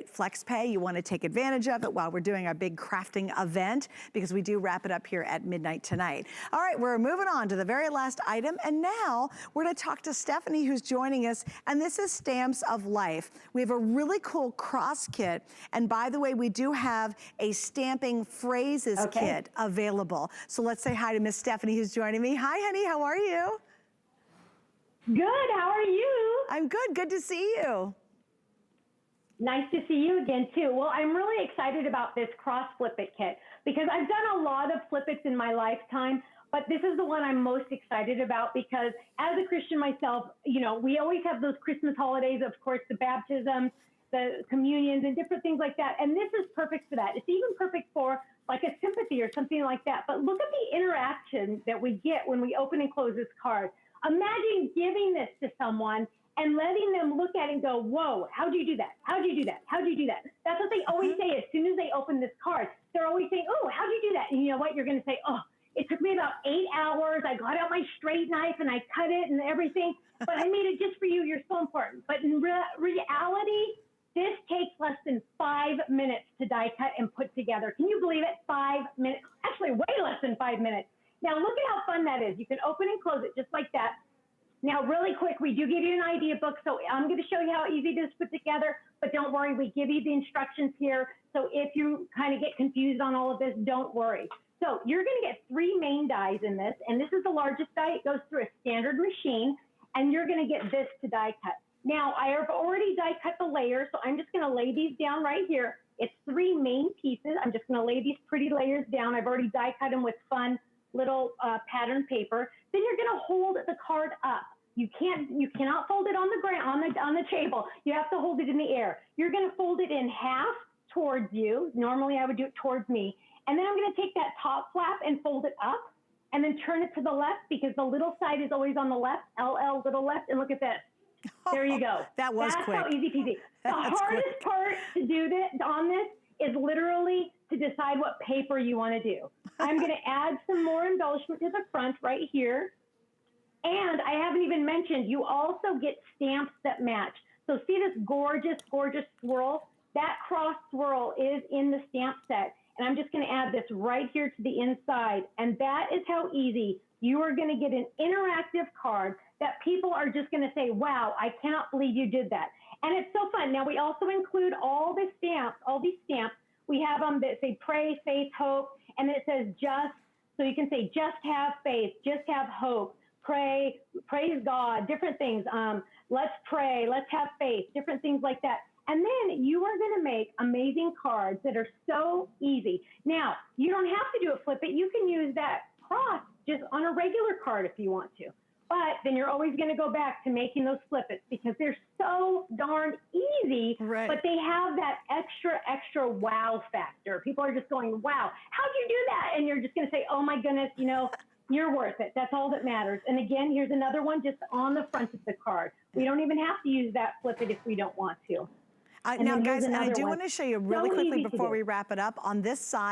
Flex pay, you want to take advantage of it while we're doing our big crafting event, because we do wrap it up here at midnight tonight. All right, we're moving on to the very last item, and now we're going to talk to Stephanie, who's joining us, and this is Stamps of Life. We have a really cool cross kit, and by the way, we do have a stamping phrases kit available. So let's say hi to Miss Stephanie, who's joining me. Hi, honey, how are you? Good, how are you? I'm good, good to see you. Nice to see you again, too. Well, I'm really excited about this cross flip it kit because I've done a lot of flip its in my lifetime, but this is the one I'm most excited about because as a Christian myself, you know, we always have those Christmas holidays, of course, the baptisms, the communions, and different things like that. And this is perfect for that. It's even perfect for like a sympathy or something like that. But look at the interaction that we get when we open and close this card. Imagine giving this to someone and letting them look at it and go, whoa, how'd you do that? How'd you do that? How'd you do that? That's what they always say as soon as they open this card. They're always saying, oh, how'd you do that? And you know what? You're going to say, oh, it took me about 8 hours. I got out my straight knife and I cut it and everything, but I made it just for you. You're so important. But in reality, this takes less than 5 minutes to die cut and put together. Can you believe it? 5 minutes, actually way less than 5 minutes. Now look at how fun that is. You can open and close it just like that. Now, really quick, we do give you an idea book, so I'm going to show you how easy it is to put together, but don't worry, we give you the instructions here, so if you kind of get confused on all of this, don't worry. So you're going to get 3 main dies in this, and this is the largest die. It goes through a standard machine, and you're going to get this to die cut. Now, I have already die cut the layers, so I'm just going to lay these down right here. It's 3 main pieces. I'm just going to lay these pretty layers down. I've already die cut them with fun little pattern paper. Then you're going to hold the card up. You cannot fold it on the ground, on the table. You have to hold it in the air. You're going to fold it in half towards you. Normally I would do it towards me. And then I'm going to take that top flap and fold it up and then turn it to the left because the little side is always on the left, LL little left, and look at this. There you go. That was quick. That's how easy peasy. The hardest part to do this on this is literally to decide what paper you want to do. I'm going to add some more embellishment to the front right here. And I haven't even mentioned, you also get stamps that match. So see this gorgeous, gorgeous swirl? That cross swirl is in the stamp set. And I'm just going to add this right here to the inside. And that is how easy you are going to get an interactive card that people are just going to say, wow, I cannot believe you did that. And it's so fun. Now, we also include all the stamps, all these stamps. We have them that say pray, faith, hope. And then it says just, so you can say just have faith, just have hope. Pray, praise God, different things. Let's pray, let's have faith, different things like that. And then you are going to make amazing cards that are so easy. Now, you don't have to do it flip it. You can use that cross just on a regular card if you want to. But then you're always going to go back to making those flip its because they're so darn easy, right. But they have that extra wow factor. People are just going, wow, how'd you do that? And you're just going to say, oh my goodness, you know, you're worth it. That's all that matters. And again, here's another one just on the front of the card. We don't even have to use that flip it if we don't want to. Now, guys, and I do want to show you really quickly before we wrap it up on this side.